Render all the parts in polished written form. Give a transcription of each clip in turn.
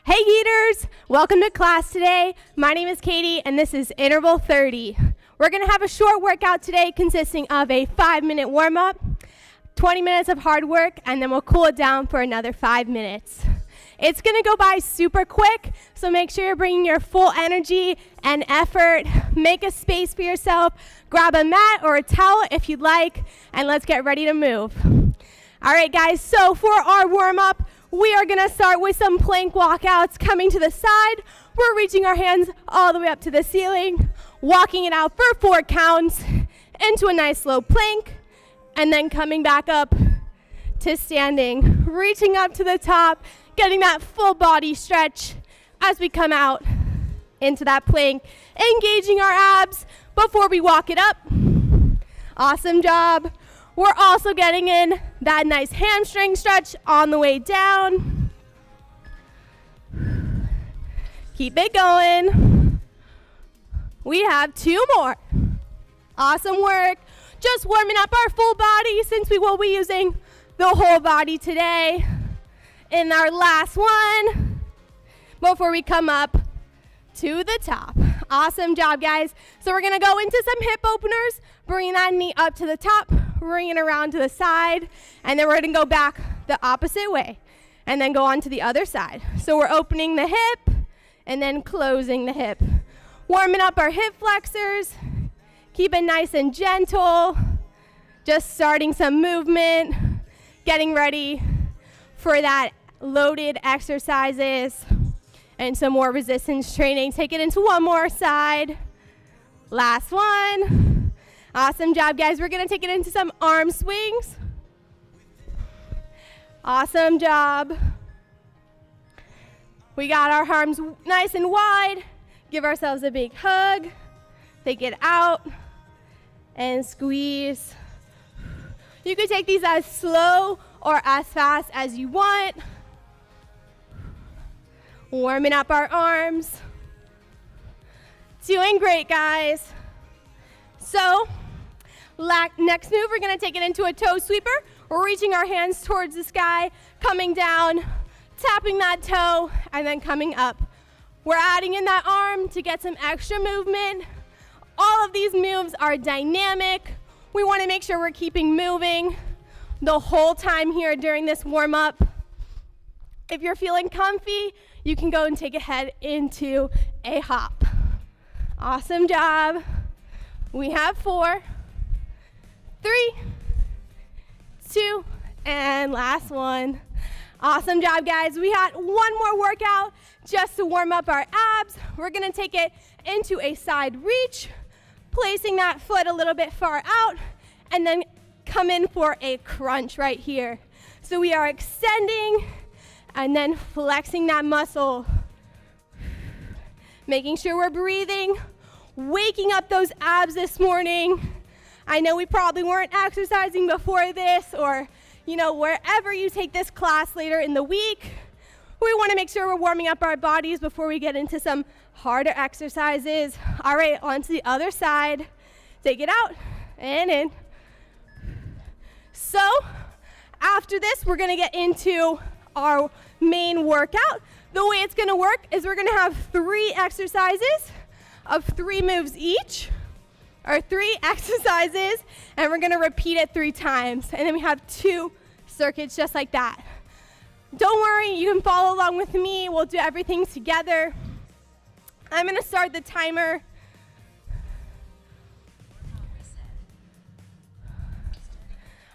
Hey Eaters, welcome to class today. My name is Katie and this is Interval 30. We're going to have a short workout today consisting of a 5-minute warm-up, 20 minutes of hard work, and then we'll cool it down for another 5 minutes. It's going to go by super quick, so make sure you're bringing your full energy and effort. Make a space for yourself, grab a mat or a towel if you'd like, and let's get ready to move. All right guys, so for our warm-up, we are going to start with some plank walkouts coming to the side. We're reaching our hands all the way up to the ceiling, walking it out for 4 counts into a nice slow plank, and then coming back up to standing, reaching up to the top, getting that full body stretch as we come out into that plank, engaging our abs before we walk it up. Awesome job. We're also getting in that nice hamstring stretch on the way down. Keep it going. We have 2 more. Awesome work. Just warming up our full body since we will be using the whole body today. In our last one before we come up to the top. Awesome job, guys. So we're going to go into some hip openers, bringing that knee up to the top, bringing it around to the side, and then we're going to go back the opposite way and then go on to the other side. So we're opening the hip and then closing the hip. Warming up our hip flexors. Keep it nice and gentle. Just starting some movement, getting ready for that loaded exercises and some more resistance training. Take it into one more side. Last one. Awesome job, guys. We're going to take it into some arm swings. Awesome job. We got our arms nice and wide. Give ourselves a big hug. Take it out and squeeze. You can take these as slow or as fast as you want. Warming up our arms. Doing great, guys. So, next move, we're going to take it into a toe sweeper. We're reaching our hands towards the sky, coming down, tapping that toe, and then coming up. We're adding in that arm to get some extra movement. All of these moves are dynamic. We want to make sure we're keeping moving the whole time here during this warm-up. If you're feeling comfy, you can go and take a head into a hop. Awesome job. We have 4, 3, 2, and last one. Awesome job, guys. We had one more workout just to warm up our abs. We're going to take it into a side reach, placing that foot a little bit far out, and then come in for a crunch right here. So we are extending and then flexing that muscle. Making sure we're breathing, waking up those abs this morning. I know we probably weren't exercising before this, or, wherever you take this class later in the week. We want to make sure we're warming up our bodies before we get into some harder exercises. All right, on to the other side. Take it out and in. So, after this, we're going to get into our main workout. The way it's going to work is we're going to have 3 exercises of 3 moves each, or 3 exercises, and we're going to repeat it 3 times. And then we have 2 circuits just like that. Don't worry, you can follow along with me. We'll do everything together. I'm going to start the timer.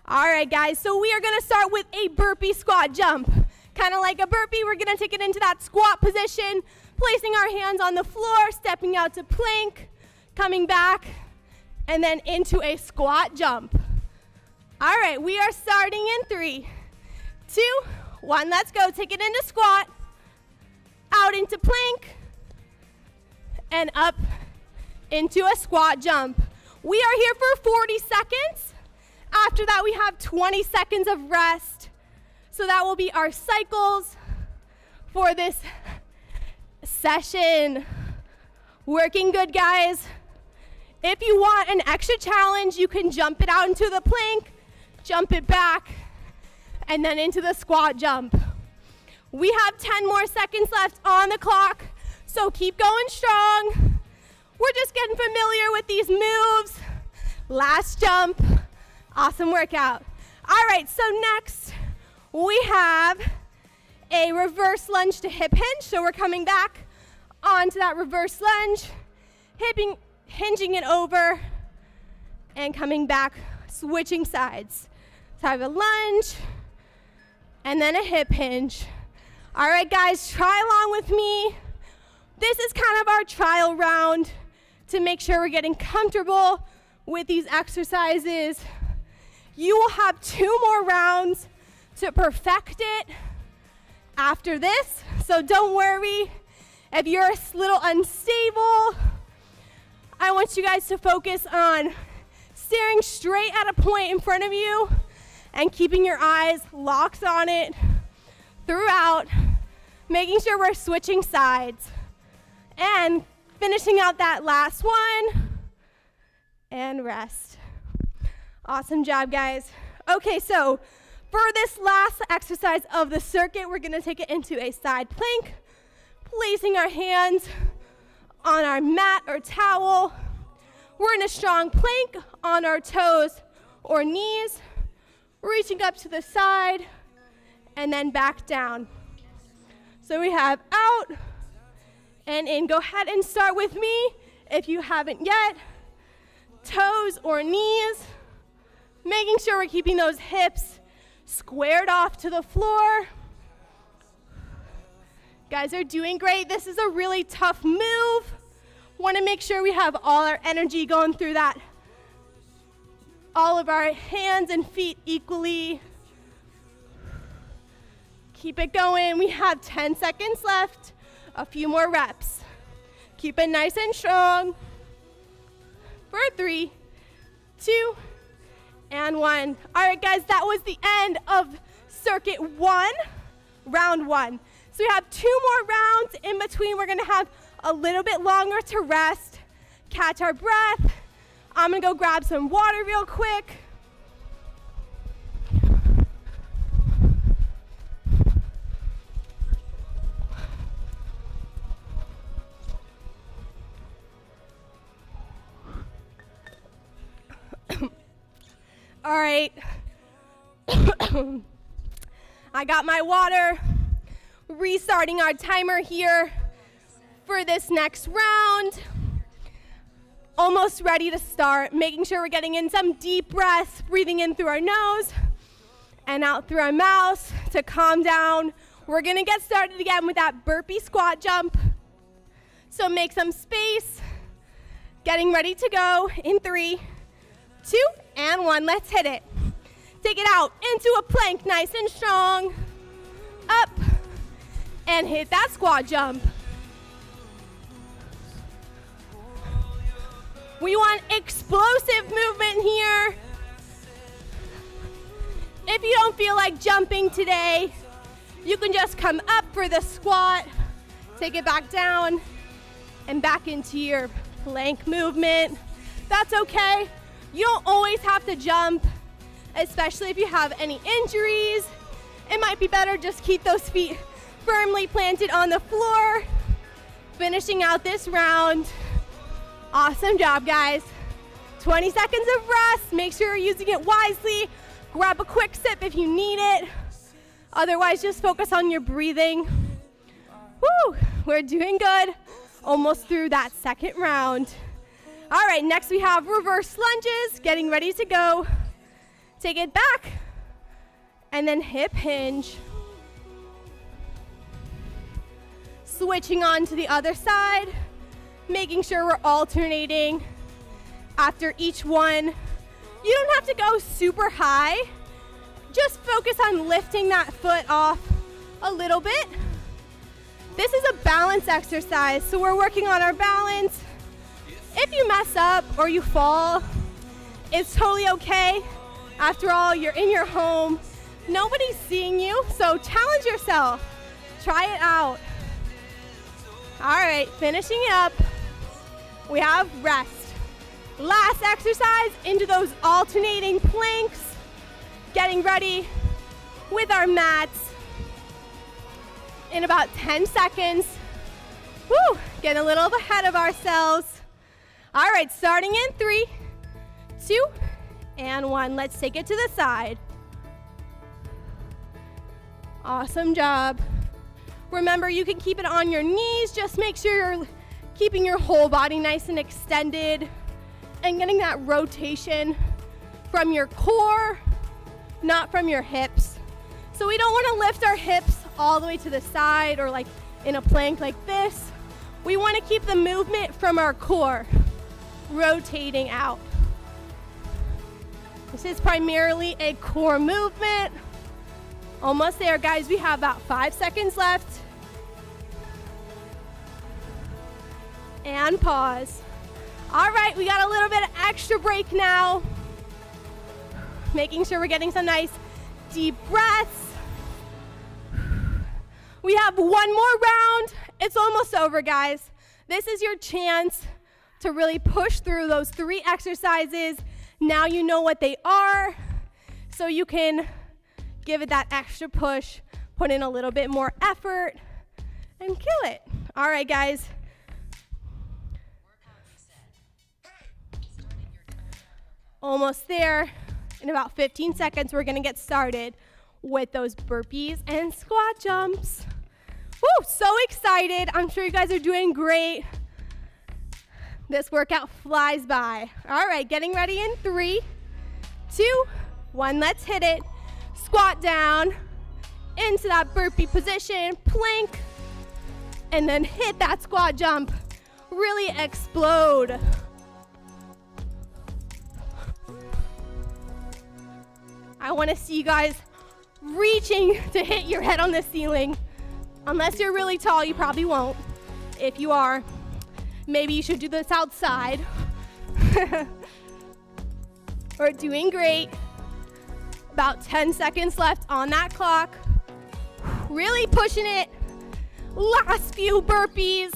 All right, guys, so we are going to start with a burpee squat jump. Kind of like a burpee, we're going to take it into that squat position, placing our hands on the floor, stepping out to plank, coming back, and then into a squat jump. All right, we are starting in 3, 2, 1. Let's go. Take it into squat, out into plank, and up into a squat jump. We are here for 40 seconds. After that, we have 20 seconds of rest. So that will be our cycles for this session. Working good, guys. If you want an extra challenge, you can jump it out into the plank, jump it back, and then into the squat jump. We have 10 more seconds left on the clock, so keep going strong. We're just getting familiar with these moves. Last jump. Awesome workout. All right, so next we have a reverse lunge to hip hinge. So we're coming back onto that reverse lunge, hinging it over, and coming back, switching sides. So I have a lunge, and then a hip hinge. All right, guys, try along with me. This is kind of our trial round to make sure we're getting comfortable with these exercises. You will have 2 more rounds to perfect it after this, so don't worry if you're a little unstable. I want you guys to focus on staring straight at a point in front of you and keeping your eyes locked on it throughout, making sure we're switching sides and finishing out that last one and rest. Awesome job, guys. Okay, so for this last exercise of the circuit, we're gonna take it into a side plank, placing our hands on our mat or towel. We're in a strong plank on our toes or knees, reaching up to the side and then back down. So we have out and in. Go ahead and start with me if you haven't yet. Toes or knees, making sure we're keeping those hips squared off to the floor. Guys are doing great. This is a really tough move. Want to make sure we have all our energy going through that, all of our hands and feet equally. Keep it going. We have 10 seconds left. A few more reps. Keep it nice and strong. For 3, 2, and 1. All right, guys, that was the end of circuit 1, round 1. So we have 2 more rounds. In between, we're gonna have a little bit longer to rest, catch our breath. I'm gonna go grab some water real quick. All right, I got my water, restarting our timer here for this next round. Almost ready to start, making sure we're getting in some deep breaths, breathing in through our nose and out through our mouth to calm down. We're gonna get started again with that burpee squat jump. So make some space, getting ready to go in 3, 2, and 1. Let's hit it. Take it out into a plank, nice and strong. Up, and hit that squat jump. We want explosive movement here. If you don't feel like jumping today, you can just come up for the squat, take it back down, and back into your plank movement. That's okay. You don't always have to jump, especially if you have any injuries. It might be better just keep those feet firmly planted on the floor. Finishing out this round. Awesome job, guys. 20 seconds of rest. Make sure you're using it wisely. Grab a quick sip if you need it. Otherwise, just focus on your breathing. Woo, we're doing good. Almost through that second round. All right, next we have reverse lunges, getting ready to go. Take it back, and then hip hinge. Switching on to the other side, making sure we're alternating after each one. You don't have to go super high. Just focus on lifting that foot off a little bit. This is a balance exercise, so we're working on our balance. If you mess up or you fall, it's totally okay. After all, you're in your home. Nobody's seeing you, so challenge yourself. Try it out. All right, finishing up, we have rest. Last exercise into those alternating planks. Getting ready with our mats. in about 10 seconds. Woo, getting a little ahead of ourselves. All right, starting in 3, 2, and 1. Let's take it to the side. Awesome job. Remember, you can keep it on your knees. Just make sure you're keeping your whole body nice and extended and getting that rotation from your core, not from your hips. So we don't want to lift our hips all the way to the side or like in a plank like this. We want to keep the movement from our core, rotating out. This is primarily a core movement. Almost there, guys. We have about 5 seconds left. And pause. All right, we got a little bit of extra break now. Making sure we're getting some nice deep breaths. We have one more round. It's almost over, guys. This is your chance to really push through those 3 exercises. Now you know what they are, so you can give it that extra push, put in a little bit more effort, and kill it. All right, guys. Almost there. In about 15 seconds, we're gonna get started with those burpees and squat jumps. Woo, so excited. I'm sure you guys are doing great. This workout flies by. All right, getting ready in 3, 2, 1, let's hit it. Squat down into that burpee position, plank, and then hit that squat jump. Really explode. I want to see you guys reaching to hit your head on the ceiling. Unless you're really tall, you probably won't. If you are, maybe you should do this outside. We're doing great. About 10 seconds left on that clock. Really pushing it. Last few burpees.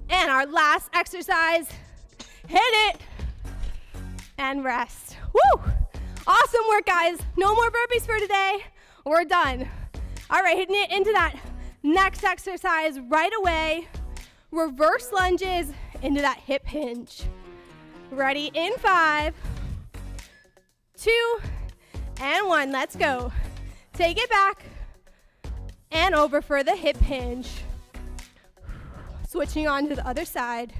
And our last exercise. Hit it. And rest. Woo! Awesome work, guys. No more burpees for today. We're done. All right, hitting it into that next exercise right away. Reverse lunges into that hip hinge. Ready in 5, 2, and 1. Let's go. Take it back and over for the hip hinge. Switching on to the other side.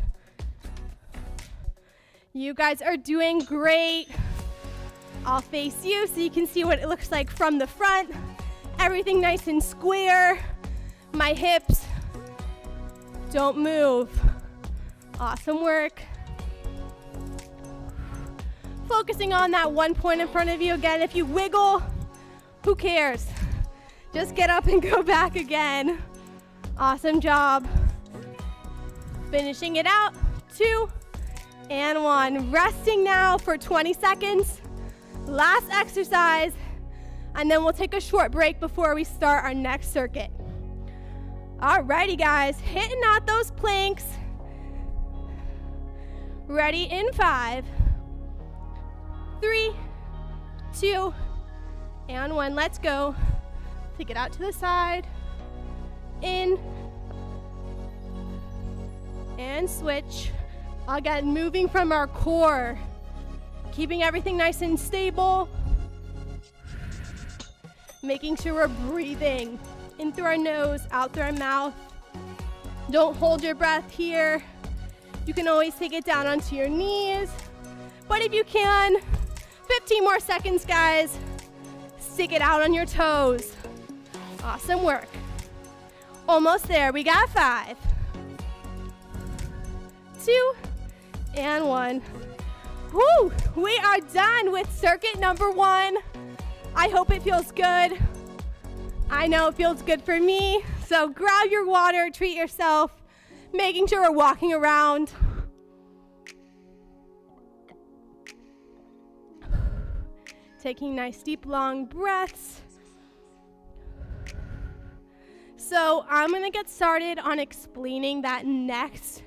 You guys are doing great. I'll face you so you can see what it looks like from the front. Everything nice and square. My hips don't move. Awesome work. Focusing on that one point in front of you. Again, if you wiggle, who cares? Just get up and go back again. Awesome job. Finishing it out. 2 and 1. Resting now for 20 seconds. Last exercise, and then we'll take a short break before we start our next circuit. Alrighty, guys, hitting out those planks. Ready in 5, 3, 2, and 1. Let's go. Take it out to the side. In. And switch. Again, moving from our core. Keeping everything nice and stable. Making sure we're breathing in through our nose, out through our mouth. Don't hold your breath here. You can always take it down onto your knees. But if you can, 15 more seconds, guys. Stick it out on your toes. Awesome work. Almost there. We got 5, 2, and 1. Woo! We are done with circuit number 1. I hope it feels good. I know it feels good for me. So grab your water, treat yourself, making sure we're walking around. Taking nice, deep, long breaths. So I'm gonna get started on explaining that next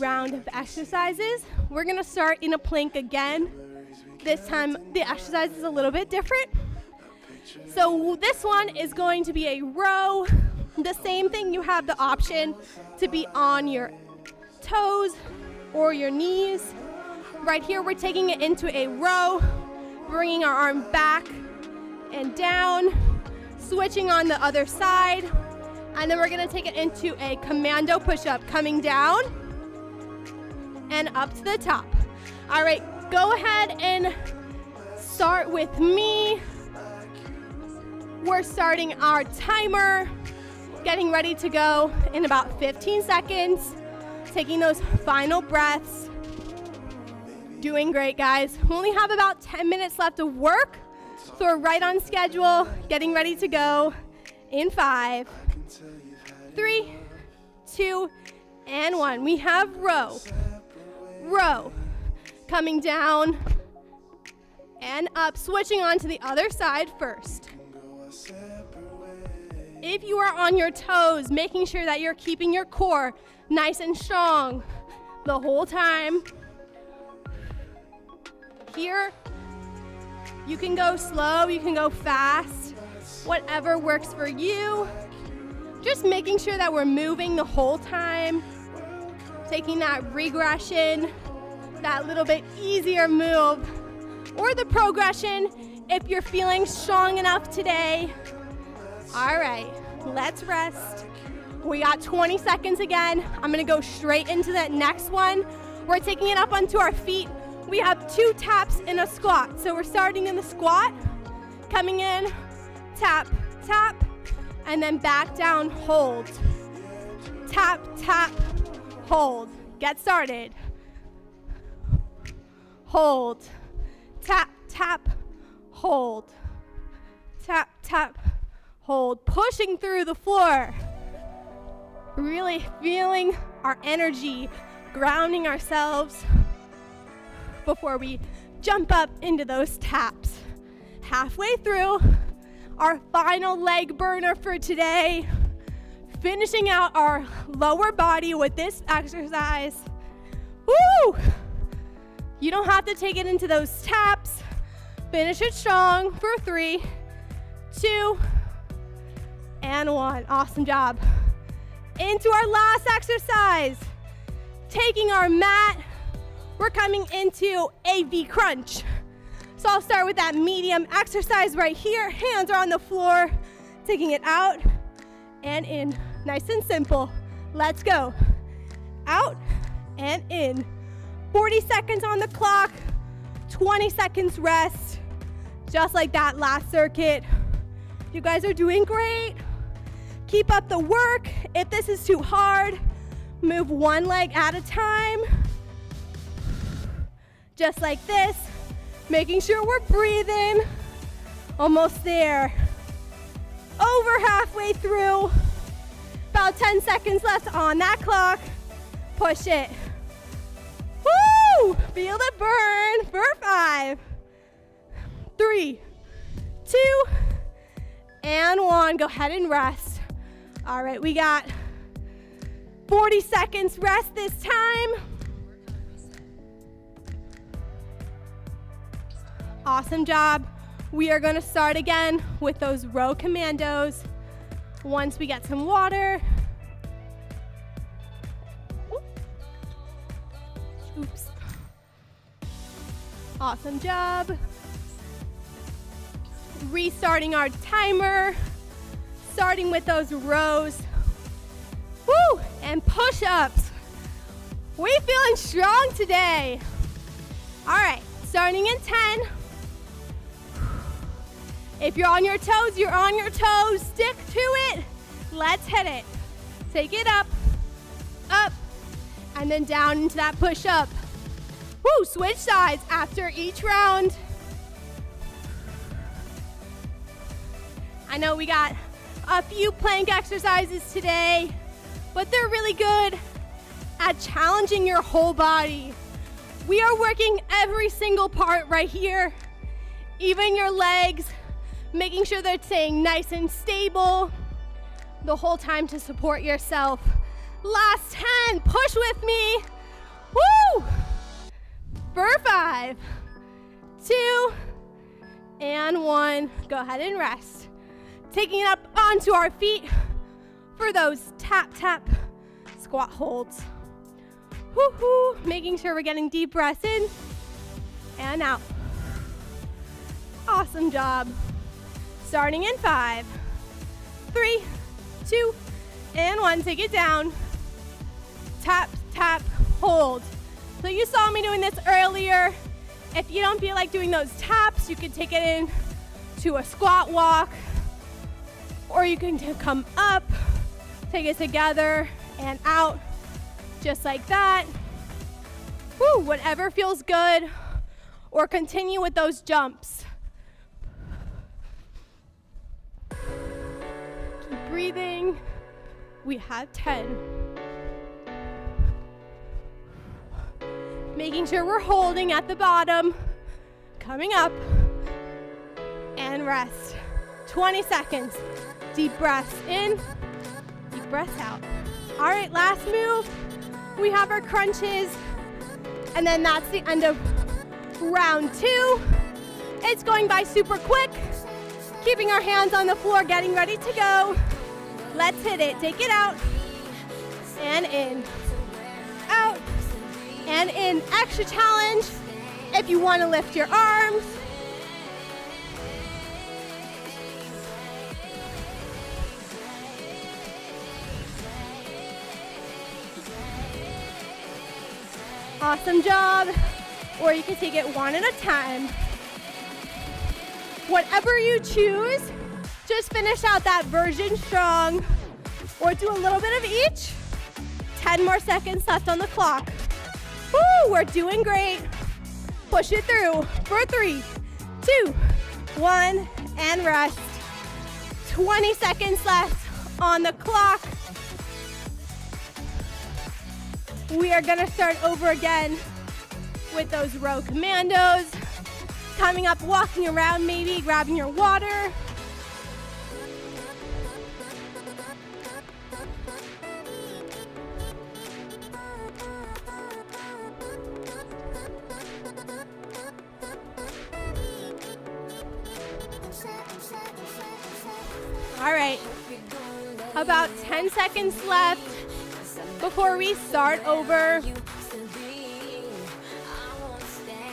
round of exercises. We're gonna start in a plank again. This time the exercise is a little bit different. So this one is going to be a row The same thing, you have the option to be on your toes or your knees. Right here, we're taking it into a row, bringing our arm back and down, switching on the other side, and then we're gonna take it into a commando push-up, coming down and up to the top. All right, go ahead and start with me. We're starting our timer, getting ready to go in about 15 seconds, taking those final breaths. Doing great, guys. We only have about 10 minutes left of work, so we're right on schedule, getting ready to go in 5, 3, 2, and 1. We have row, row, coming down and up, switching on to the other side first. If you are on your toes, making sure that you're keeping your core nice and strong the whole time. Here, you can go slow, you can go fast, whatever works for you. Just making sure that we're moving the whole time, taking that regression, that little bit easier move, or the progression if you're feeling strong enough today. All right, let's rest. We got 20 seconds again. I'm gonna go straight into that next one. We're taking it up onto our feet. We have 2 taps in a squat. So we're starting in the squat, coming in, tap, tap, and then back down, hold. Tap, tap, hold. Get started. Hold. Tap, tap, hold. Tap, tap, hold. Pushing through the floor. Really feeling our energy, grounding ourselves before we jump up into those taps. Halfway through, our final leg burner for today, finishing out our lower body with this exercise. Woo! You don't have to take it into those taps. Finish it strong for 3, 2, and 1. Awesome job. Into our last exercise, taking our mat, we're coming into a V crunch. So I'll start with that medium exercise right here. Hands are on the floor, taking it out and in. Nice and simple. Let's go. Out and in. 40 seconds on the clock, 20 seconds rest. Just like that last circuit. You guys are doing great. Keep up the work. If this is too hard, move one leg at a time. Just like this, making sure we're breathing. Almost there. Over halfway through. About 10 seconds left on that clock. Push it. Woo! Feel the burn for 5, 3, 2, and 1. Go ahead and rest. All right, we got 40 seconds rest this time. Awesome job. We are gonna start again with those row commandos. Once we get some water. Oops. Awesome job. Restarting our timer. Starting with those rows. Woo! And push-ups. We feeling strong today. All right, starting in 10. If you're on your toes, you're on your toes. Stick to it. Let's hit it. Take it up, up, and then down into that push-up. Woo, switch sides after each round. I know we got a few plank exercises today, but they're really good at challenging your whole body. We are working every single part right here, even your legs, making sure they're staying nice and stable the whole time to support yourself. Last 10, push with me. Woo! For 5, 2, and 1. Go ahead and rest. Taking it up onto our feet for those tap, tap squat holds. Woo-hoo, making sure we're getting deep breaths in and out. Awesome job. Starting in 5, 3, 2, and 1. Take it down. Tap, tap, hold. So you saw me doing this earlier. If you don't feel like doing those taps, you can take it in to a squat walk, or you can come up, take it together and out, just like that. Woo, whatever feels good, or continue with those jumps. Keep breathing. We have 10. Making sure we're holding at the bottom, coming up, and rest. 20 seconds. Deep breaths in, deep breaths out. All right, last move. We have our crunches, and then that's the end of round 2. It's going by super quick. Keeping our hands on the floor, getting ready to go. Let's hit it. Take it out, and in, out, and in. Extra challenge if you want to lift your arms. Awesome job. Or you can take it one at a time. Whatever you choose, just finish out that version strong, or do a little bit of each. 10 more seconds left on the clock. Woo, we're doing great. Push it through for 3, 2, 1, and rest. 20 seconds left on the clock. We are gonna start over again with those row commandos. Coming up, walking around, maybe grabbing your water. All right, about 10 seconds left before we start over.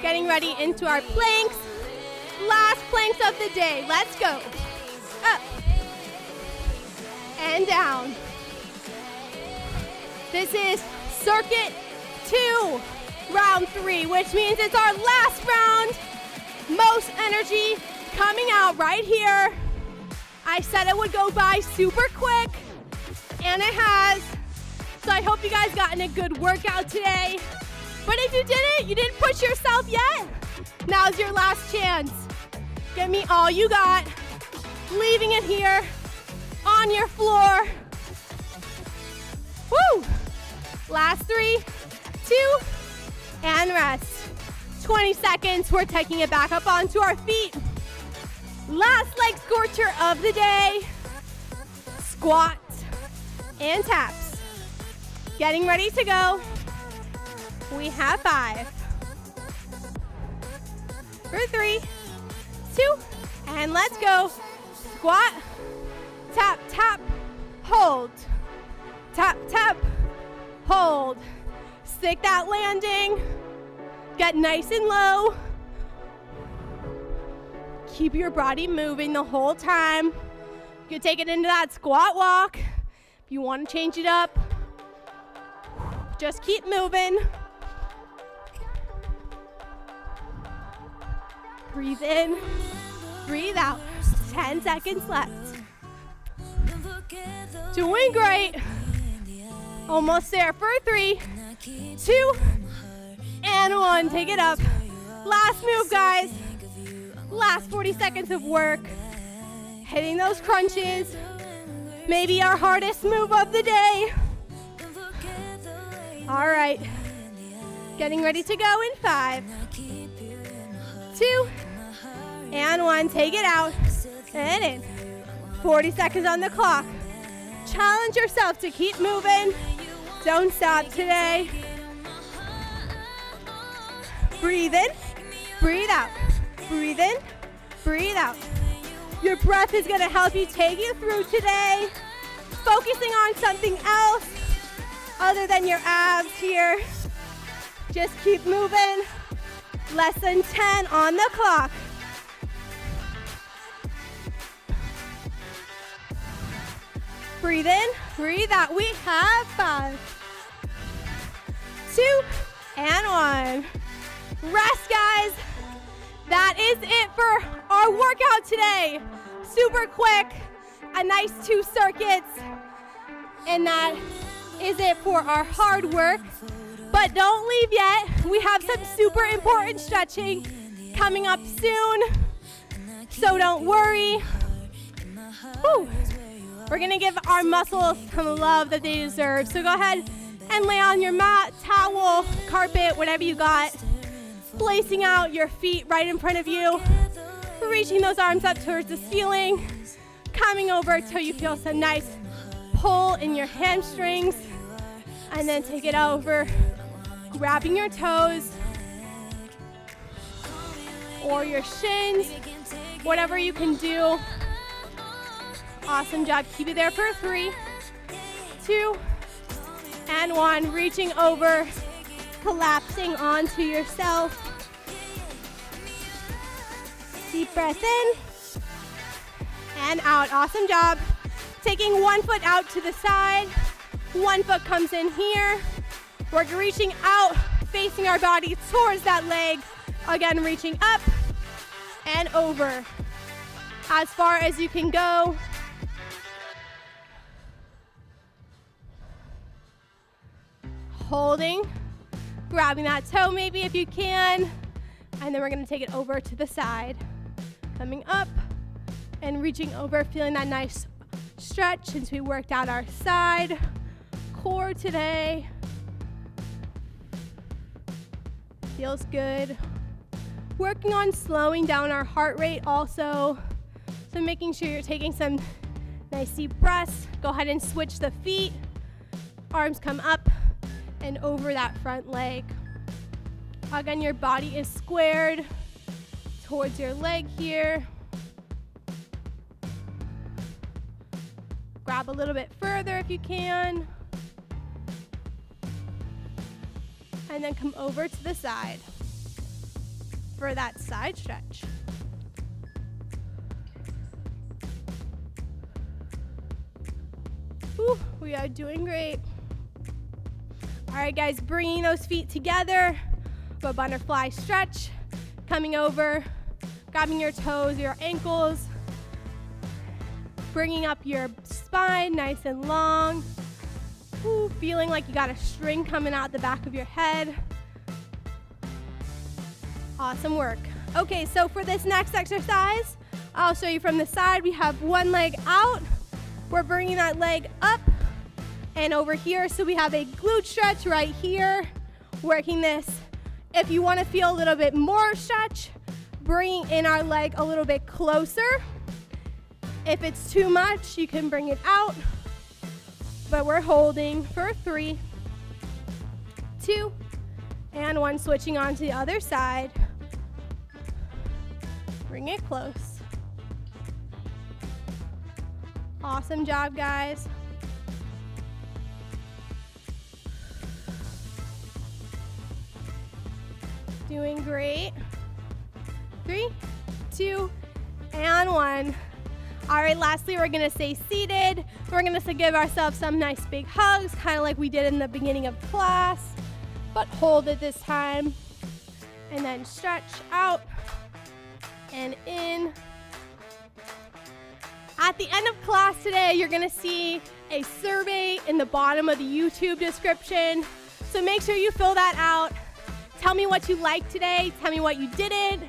Getting ready into our planks. Last planks of the day. Let's go. Up and down. This is circuit 2, round 3, which means it's our last round. Most energy coming out right here. I said it would go by super quick, and it has. So I hope you guys gotten a good workout today. But if you didn't, you didn't push yourself yet, now's your last chance. Give me all you got. Leaving it here on your floor. Woo! Last 3, 2, and rest. 20 seconds, we're taking it back up onto our feet. Last leg scorcher of the day. Squats and taps. Getting ready to go. We have 5, for 3, 2, and let's go. Squat, tap, tap, hold. Tap, tap, hold. Stick that landing. Get nice and low. Keep your body moving the whole time. You can take it into that squat walk. If you want to change it up, just keep moving. Breathe in, breathe out. 10 seconds left. Doing great. Almost there for 3, 2, and 1. Take it up. Last move, guys. Last 40 seconds of work. Hitting those crunches. Maybe our hardest move of the day. All right. Getting ready to go in 5, 2, and 1. Take it out and in. 40 seconds on the clock. Challenge yourself to keep moving. Don't stop today. Breathe in, breathe out. Breathe in, breathe out. Your breath is going to help you take you through today. focusing on something else other than your abs here. Just keep moving. Less than 10 on the clock. Breathe in, breathe out. We have 5, 2, and 1. Rest, guys. That is it for our workout today. Super quick, a nice 2 circuits. And that is it for our hard work. But don't leave yet. We have some super important stretching coming up soon. So don't worry. Whew. We're gonna give our muscles some love that they deserve. So go ahead and lay on your mat, towel, carpet, whatever you got. Placing out your feet right in front of you. Reaching those arms up towards the ceiling. Coming over till you feel some nice pull in your hamstrings. And then take it over. Grabbing your toes. Or your shins. Whatever you can do. Awesome job. Keep it there for 3, 2, and 1. Reaching over, collapsing onto yourself. Deep breath in and out. Awesome job. Taking one foot out to the side. One foot comes in here. We're reaching out, facing our body towards that leg. Again, reaching up and over. As far as you can go. Holding, grabbing that toe maybe if you can, and then we're gonna take it over to the side. Coming up and reaching over, feeling that nice stretch since we worked out our side core today. Feels good. Working on slowing down our heart rate also. So making sure you're taking some nice deep breaths. Go ahead and switch the feet. Arms come up and over that front leg. Again, your body is squared towards your leg here. Grab a little bit further if you can. And then come over to the side for that side stretch. Whew, we are doing great. All right, guys, bringing those feet together, a butterfly stretch, coming over, grabbing your toes, your ankles, bringing up your spine nice and long. Ooh, feeling like you got a string coming out the back of your head. Awesome work. Okay, so for this next exercise, I'll show you from the side. We have one leg out. We're bringing that leg up and over here. So we have a glute stretch right here, working this. If you want to feel a little bit more stretch, bringing in our leg a little bit closer. If it's too much, you can bring it out. But we're holding for 3, 2, and 1. Switching on to the other side. Bring it close. Awesome job, guys. Doing great. 3, 2, and 1. All right, lastly, we're gonna stay seated. We're gonna give ourselves some nice big hugs, kind of like we did in the beginning of class, but hold it this time. And then stretch out and in. At the end of class today, you're gonna see a survey in the bottom of the YouTube description. So make sure you fill that out. Tell me what you liked today, tell me what you didn't,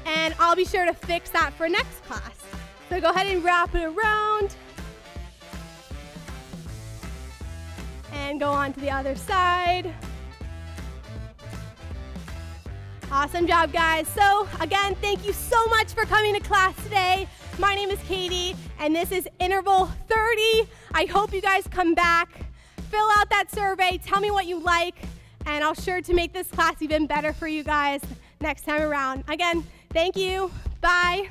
and I'll be sure to fix that for next class. So go ahead and wrap it around. And go on to the other side. Awesome job, guys. So again, thank you so much for coming to class today. My name is Katie, and this is interval 30. I hope you guys come back, fill out that survey, tell me what you like, and I'll sure to make this class even better for you guys next time around. Again, thank you. Bye.